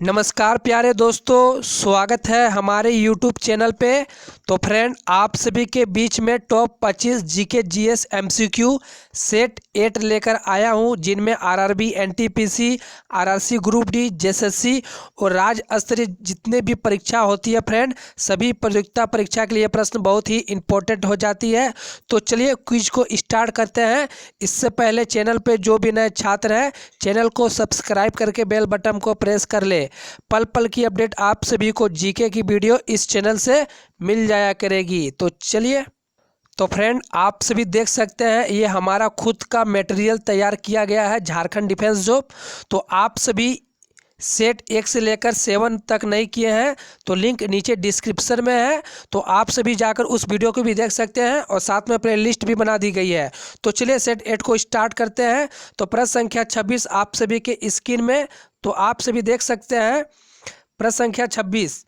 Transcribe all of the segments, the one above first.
नमस्कार प्यारे दोस्तों, स्वागत है हमारे YouTube चैनल पे। तो फ्रेंड, आप सभी के बीच में top 25 GK GS MCQ set 8 लेकर आया हूं, जिनमें RRB, NTPC, RRC group D, JSSC और राज्य स्तरीय जितने भी परीक्षा होती है फ्रेंड, सभी प्रतियोगिता परीक्षा के लिए प्रश्न बहुत ही इंपॉर्टेंट हो जाती है। तो चलिए क्विज को स्टार्ट करते हैं। इससे पहले चैनल पे जो भी नए छात्र हैं, चैनल को सब्सक्राइब करके बेल बटन को प्रेस कर ले। पल पल की अपडेट आप सभी को जीके की वीडियो इस चैनल से मिल जाया करेगी। तो चलिए, तो फ्रेंड आप सभी देख सकते हैं, ये हमारा खुद का मटेरियल तैयार किया गया है झारखंड डिफेंस जॉब। तो आप सभी सेट 1 से लेकर 7 तक नहीं किए हैं तो लिंक नीचे डिस्क्रिप्शन में है, तो आप सभी जाकर उस वीडियो को भी देख सकते हैं और साथ में प्ले लिस्ट भी बना दी गई है। तो चलिए सेट 8 को स्टार्ट करते हैं। तो प्रश्न संख्या 26 आप सभी के स्क्रीन में, तो आप सभी देख सकते हैं। प्रश्न संख्या 26,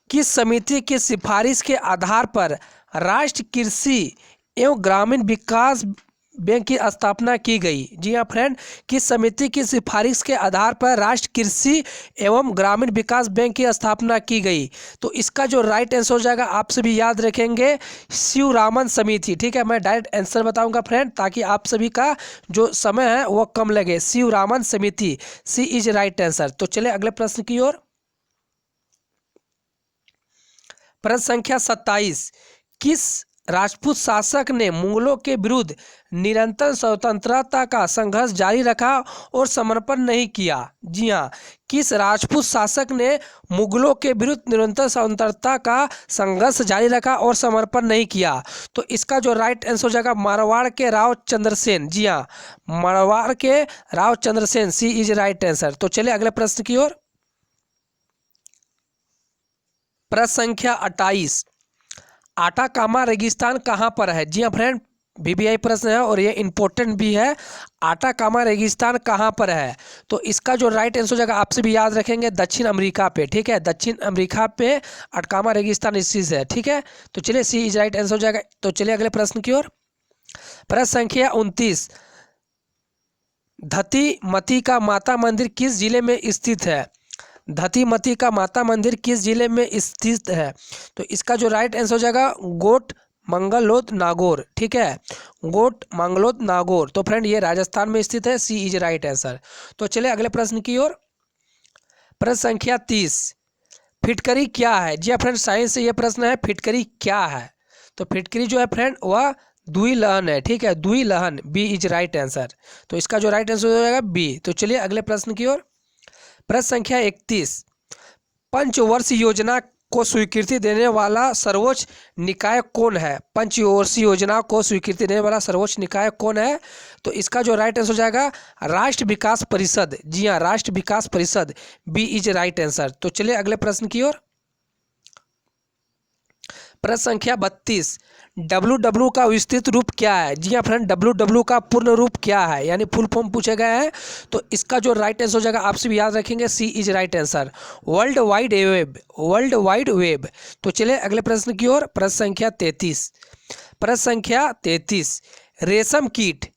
किस समिति की सिफारिश के आधार पर राष्ट्रीय कृषि एवं ग्रामीण विकास बैंक की स्थापना की गई? जी हाँ फ्रेंड, किस समिति की सिफारिश के आधार पर राष्ट्रीय कृषि एवं ग्रामीण विकास बैंक की स्थापना की गई? तो इसका जो राइट आंसर हो जाएगा, आप सभी याद रखेंगे, शिवरामन समिति। ठीक है, मैं डायरेक्ट आंसर बताऊंगा फ्रेंड, ताकि आप सभी का जो समय है वो कम लगे। शिवरामन समिति, सी इज राइट आंसर। तो चले अगले प्रश्न की ओर। प्रश्न संख्या 27, किस राजपूत शासक ने मुगलों के विरुद्ध निरंतर स्वतंत्रता का संघर्ष जारी रखा और समर्पण नहीं किया? जी हाँ, किस राजपूत शासक ने मुगलों के विरुद्ध निरंतर स्वतंत्रता का संघर्ष जारी रखा और समर्पण नहीं किया? तो इसका जो राइट आंसर हो जाएगा, मारवाड़ के राव चंद्रसेन। जी हाँ, मारवाड़ के राव चंद्रसेन, सी इज राइट आंसर। तो चलिए अगले प्रश्न की ओर। प्रश्न संख्या 28, आटाकामा रेगिस्तान कहाँ पर है? जी हाँ फ्रेंड, वीवीआई प्रश्न है और ये इंपॉर्टेंट भी है। आटाकामा रेगिस्तान कहाँ पर है? तो इसका जो राइट आंसर हो जाएगा, आपसे भी याद रखेंगे, दक्षिण अमेरिका पे। ठीक है, दक्षिण अमेरिका पे आटाकामा रेगिस्तान स्थित है। ठीक है, तो चलिए सी इज राइट आंसर हो जाएगा। तो चलिए अगले प्रश्न की ओर। प्रश्न संख्या 29, धतीमती का माता मंदिर किस जिले में स्थित है? धतीमती का माता मंदिर किस जिले में स्थित है? तो इसका जो राइट आंसर हो जाएगा, गोट मंगलोद नागौर। ठीक है, गोट मंगलोद नागौर। तो फ्रेंड ये राजस्थान में स्थित है, सी इज राइट आंसर। तो चलिए अगले प्रश्न की ओर। प्रश्न संख्या 30, फिटकरी क्या है? जी फ्रेंड, साइंस से ये प्रश्न है, फिटकरी क्या है? तो फिटकरी जो है फ्रेंड वह दुई लहन है। ठीक है, दुई लहन, बी इज राइट आंसर। तो इसका जो राइट आंसर हो जाएगा बी। तो चलिए अगले प्रश्न की ओर। प्रश्न संख्या 31, पंचवर्षीय योजना को स्वीकृति देने वाला सर्वोच्च निकाय कौन है? पंचवर्षीय योजना को स्वीकृति देने वाला सर्वोच्च निकाय कौन है? तो इसका जो राइट आंसर हो जाएगा, राष्ट्र विकास परिषद। जी हाँ, राष्ट्र विकास परिषद, बी इज राइट आंसर। तो चलिए अगले प्रश्न की ओर। प्रश्न संख्या 32, डब्ल्यू का विस्तृत रूप क्या है? जी हाँ फ्रेंड, डब्ल्यू का पूर्ण रूप क्या है, यानी फुल फॉर्म पूछे गए हैं। तो इसका जो राइट आंसर हो जाएगा, आपसे भी याद रखेंगे, C is right answer, world wide web, world wide web. तो चलिए अगले प्रश्न की ओर। प्रश्न संख्या 33, प्रश्न संख्या 33, रेशम कीट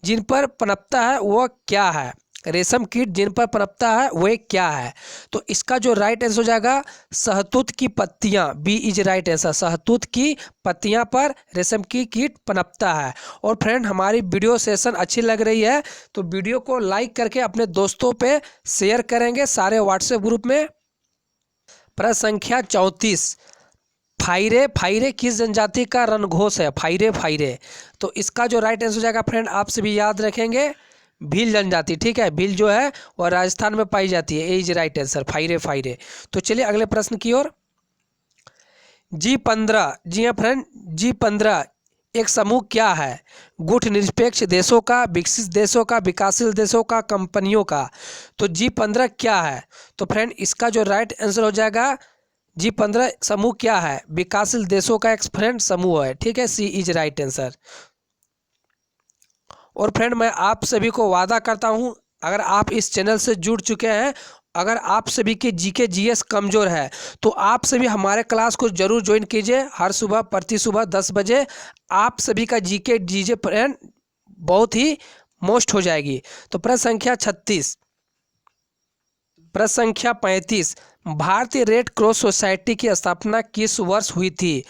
जिन पर पनपता है वह क्या है? रेशम कीट जिन पर पनपता है वह क्या है? तो इसका जो राइट आंसर हो जाएगा, शहतूत की पत्तियां, बी इज राइट आंसर। शहतूत की पत्तियां पर रेशम की कीट पनपता है। और फ्रेंड, हमारी वीडियो सेशन अच्छी लग रही है तो वीडियो को लाइक करके अपने दोस्तों पे शेयर करेंगे सारे व्हाट्सएप ग्रुप में। प्रश्न संख्या 34, फाइरे फाइरे किस जनजाति का रणघोष है? फाइरे फाइरे। तो इसका जो राइट आंसर हो जाएगा फ्रेंड, आप सभी याद रखेंगे, भील जनजाति। ठीक है, भील जो है वह राजस्थान में पाई जाती है, ए इज राइट आंसर, फाइरे फाइरे। तो चलिए अगले प्रश्न की ओर। G15, जी हाँ फ्रेंड, G15 एक समूह क्या है? गुट निरपेक्ष देशों का, विकसित देशों का, विकासशील देशों का, कंपनियों का? तो G15 क्या है? तो फ्रेंड इसका जो राइट आंसर हो जाएगा, G15 समूह क्या है? विकासशील देशों का एक फ्रेंड समूह है। ठीक है, सी इज राइट आंसर। और फ्रेंड, मैं आप सभी को वादा करता हूं, अगर आप इस चैनल से जुड़ चुके हैं, अगर आप सभी के जीके जीएस कमज़ोर है तो आप सभी हमारे क्लास को जरूर ज्वाइन कीजिए। हर सुबह प्रति सुबह 10 बजे आप सभी का जीके जीजे फ्रेंड बहुत ही मोस्ट हो जाएगी। तो प्रश्न संख्या 36, प्रश्न संख्या 35, भारतीय रेड क्रॉस सोसाइटी की स्थापना किस वर्ष हुई थी?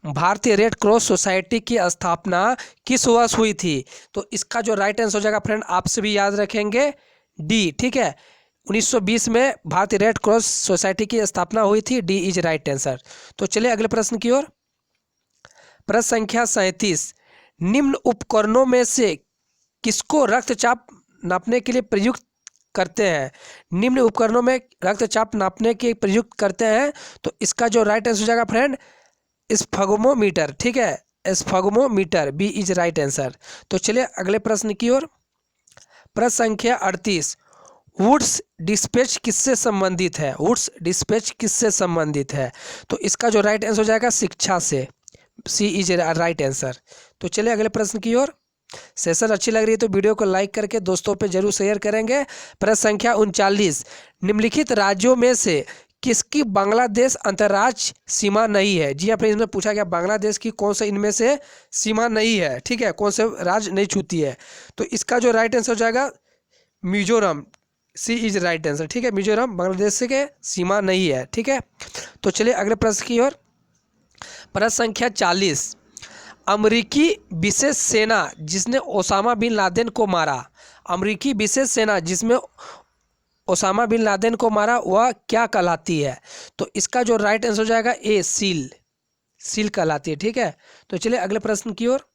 भारतीय रेड क्रॉस सोसाइटी की स्थापना किस वर्ष हुई थी? तो इसका जो राइट आंसर हो जाएगा फ्रेंड, आपसे भी याद रखेंगे डी, ठीक है। 1920 में भारतीय रेड क्रॉस सोसाइटी की स्थापना हुई थी, डी इज राइट आंसर। तो चलिए अगले प्रश्न की ओर। प्रश्न संख्या 37, निम्न उपकरणों में से किसको रक्तचाप नापने के लिए प्रयुक्त करते हैं? निम्न उपकरणों में रक्तचाप नापने के प्रयुक्त करते हैं, तो इसका जो राइट आंसर हो जाएगा फ्रेंड, स्फगमोमीटर, ठीक है, स्फगमोमीटर, बी इज राइट आंसर। तो चलिए अगले प्रश्न की ओर। प्रश्न संख्या 38, वुड्स डिस्पैच किससे संबंधित है? वुड्स डिस्पैच किससे संबंधित है? तो इसका जो राइट आंसर हो जाएगा शिक्षा से, सी इज राइट आंसर। तो चलिए अगले प्रश्न की ओर। सेशन अच्छी लग रही है तो वीडियो को लाइक करके दोस्तों पे जरूर शेयर करेंगे। प्रश्न संख्या 39, निम्नलिखित राज्यों में से किसकी बांग्लादेश अंतर्राज्यीय सीमा नहीं है? जी आपने इसमें पूछा गया बांग्लादेश की कौन से इनमें से सीमा नहीं है, ठीक है, कौन से राज्य नहीं छूती है? तो इसका जो राइट आंसर हो जाएगा मिजोरम, सी इज राइट आंसर, ठीक है, मिजोरम बांग्लादेश से के सीमा नहीं है, ठीक है। तो चलिए अगले प्रश्न की ओर। प्रश्न संख्या 40, अमरीकी विशेष सेना जिसने ओसामा बिन लादेन को मारा, अमरीकी विशेष सेना जिसमें ओसामा बिन लादेन को मारा वह क्या कहलाती है? तो इसका जो राइट आंसर हो जाएगा ए, सील, सील कहलाती है, ठीक है। तो चलिए अगले प्रश्न की ओर।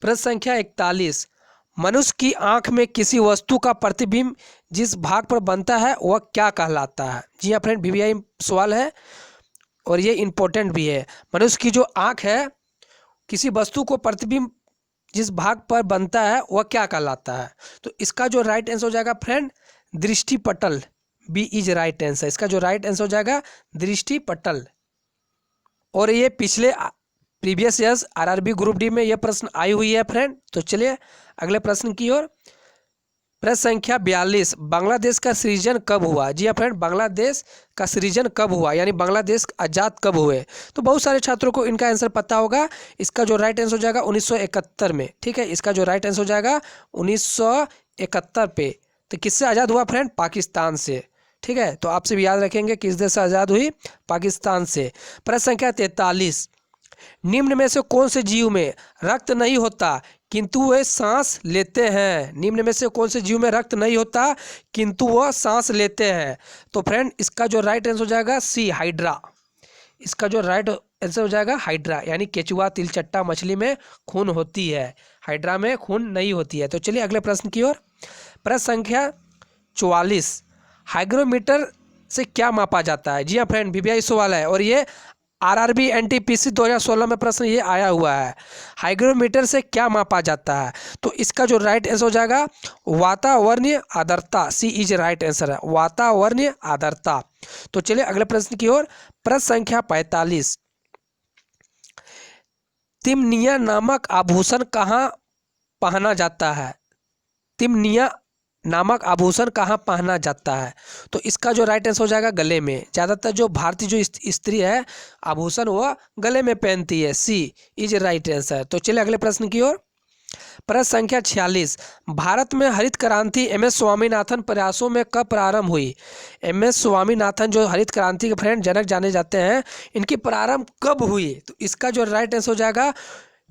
प्रश्न संख्या 41, मनुष्य की आंख में किसी वस्तु का प्रतिबिंब जिस भाग पर बनता है वह क्या कहलाता है? जी हाँ फ्रेंड, वीवीआई सवाल है और ये इंपॉर्टेंट भी है। मनुष्य की जो आंख है, किसी वस्तु को प्रतिबिंब जिस भाग पर बनता है वह क्या कहलाता है? तो इसका जो राइट आंसर हो जाएगा फ्रेंड दृष्टिपटल, बी इज राइट आंसर। इसका जो राइट आंसर हो जाएगा दृष्टिपटल। और ये पिछले previous years RRB group D में यह प्रश्न आई हुई है फ्रेंड। तो चलिए अगले प्रश्न की ओर। प्रश्न संख्या 42, बांग्लादेश का सृजन कब हुआ? जी हाँ फ्रेंड, बांग्लादेश का सृजन कब हुआ, यानी बांग्लादेश आज़ाद कब हुए? तो बहुत सारे छात्रों को इनका आंसर पता होगा। इसका जो राइट आंसर हो जाएगा 1971 में, ठीक है। इसका जो राइट आंसर हो जाएगा 1971 पे। तो किससे आज़ाद हुआ फ्रेंड? पाकिस्तान से, ठीक है। तो आपसे भी याद रखेंगे किस देश से आज़ाद हुई? पाकिस्तान से। प्रश्न संख्या 43, निम्न में से कौन से जीव में रक्त नहीं होता किंतु वे सांस लेते हैं? निम्न में से कौन से जीव में रक्त नहीं होता किंतु वह सांस लेते हैं? तो फ्रेंड इसका जो राइट आंसर हो जाएगा सी, हाइड्रा। इसका जो राइट आंसर हो जाएगा हाइड्रा, यानी केचुआ, तिलचट्टा मछली में खून होती है, हाइड्रा में खून नहीं होती है। तो चलिए अगले प्रश्न की ओर। प्रश्न संख्या 44, हाइग्रोमीटर से क्या मापा जाता है? जी हाँ फ्रेंड, वीवीआई सवाल है और ये आरआरबी एनटीपीसी 2016 में प्रश्न ये आया हुआ है। हाइग्रोमीटर से क्या मापा जाता है? तो इसका जो राइट आंसर हो जाएगा वातावरणीय आर्द्रता, सी इज राइट आंसर है, वातावरणीय आर्द्रता। तो चलिए अगले प्रश्न की ओर। प्रश्न संख्या 45, तिमनिया नामक आभूषण कहाँ पहना जाता है? तिमनिया नामक आभूषण कहाँ पहना जाता है? तो इसका जो राइट आंसर हो जाएगा गले में। ज़्यादातर जो भारतीय जो स्त्री है आभूषण वह गले में पहनती है, सी इज राइट आंसर। तो चलिए अगले प्रश्न की ओर। प्रश्न संख्या 46, भारत में हरित क्रांति एम.एस. स्वामीनाथन प्रयासों में कब प्रारंभ हुई? एम.एस. स्वामीनाथन जो हरित क्रांति के फ्रेंड जनक जाने जाते हैं, इनकी प्रारंभ कब हुई? तो इसका जो राइट आंसर हो जाएगा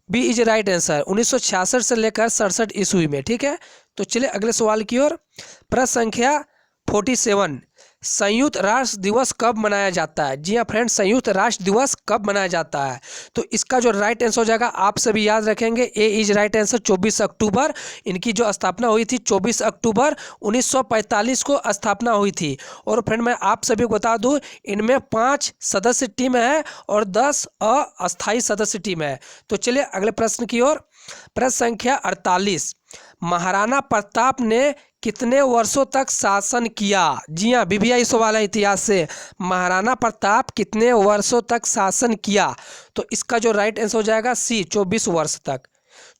बी इज राइट आंसर, 1966 से लेकर 67 ईस्वी में, ठीक है। तो चलिए अगले सवाल की ओर। प्रश्न संख्या 47, संयुक्त राष्ट्र दिवस कब मनाया जाता है? जी हाँ फ्रेंड, संयुक्त राष्ट्र दिवस कब मनाया जाता है? तो इसका जो राइट आंसर हो जाएगा आप सभी याद रखेंगे ए इज राइट आंसर, 24 अक्टूबर। इनकी जो स्थापना हुई थी 24 अक्टूबर 1945 को स्थापना हुई थी। और फ्रेंड मैं आप सभी को बता दूं, इनमें 5 सदस्य टीम है और 10 अस्थायी सदस्य टीम है। तो चलिए अगले प्रश्न की ओर। प्रश्न संख्या 48, महाराणा प्रताप ने कितने वर्षों तक शासन किया? जी हाँ, वीवीआई सवाल है इतिहास से। महाराणा प्रताप कितने वर्षों तक शासन किया? तो इसका जो राइट आंसर हो जाएगा सी, 24 वर्ष तक।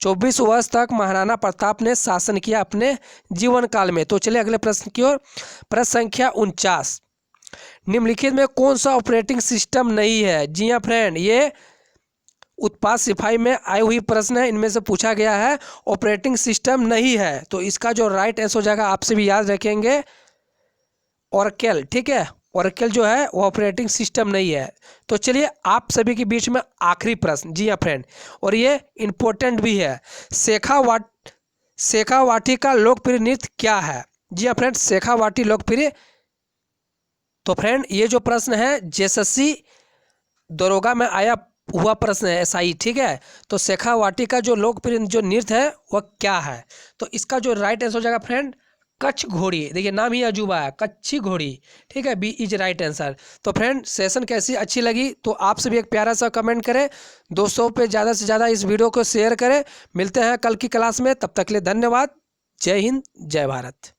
24 वर्ष तक महाराणा प्रताप ने शासन किया अपने जीवन काल में। तो चलिए अगले प्रश्न की ओर। प्रश्न संख्या 49, निम्नलिखित में कौन सा ऑपरेटिंग सिस्टम नहीं है? जी हाँ फ्रेंड, ये उत्पाद सिपाही में आई हुई प्रश्न है, इनमें से पूछा गया है ऑपरेटिंग सिस्टम नहीं है। तो इसका जो राइट आंसर हो जाएगा आपसे भी याद रखेंगे ओरेकल, ठीक है। ओरेकल जो है वो ऑपरेटिंग सिस्टम नहीं है। तो चलिए आप सभी के बीच में आखिरी प्रश्न, जी हाँ फ्रेंड, और ये इम्पोर्टेंट भी है। शेखावाटी का लोकप्रिय नृत्य क्या है? जी हाँ फ्रेंड, शेखावाटी लोकप्रिय। तो फ्रेंड ये जो प्रश्न है जेएसएससी दरोगा में आया हुआ प्रश्न है, एसआई, ठीक है। तो शेखावाटी का जो लोकप्रिय जो नृत्य है वह क्या है? तो इसका जो राइट आंसर हो जाएगा फ्रेंड कच्छ घोड़ी। देखिए नाम ही अजूबा है, कच्छी घोड़ी, ठीक है। B is right answer. तो फ्रेंड सेशन कैसी अच्छी लगी तो आप सभी एक प्यारा सा कमेंट करें, दोस्तों पे ज़्यादा से ज़्यादा इस वीडियो को शेयर करें। मिलते हैं कल की क्लास में, तब तक के लिए धन्यवाद। जय हिंद, जय भारत।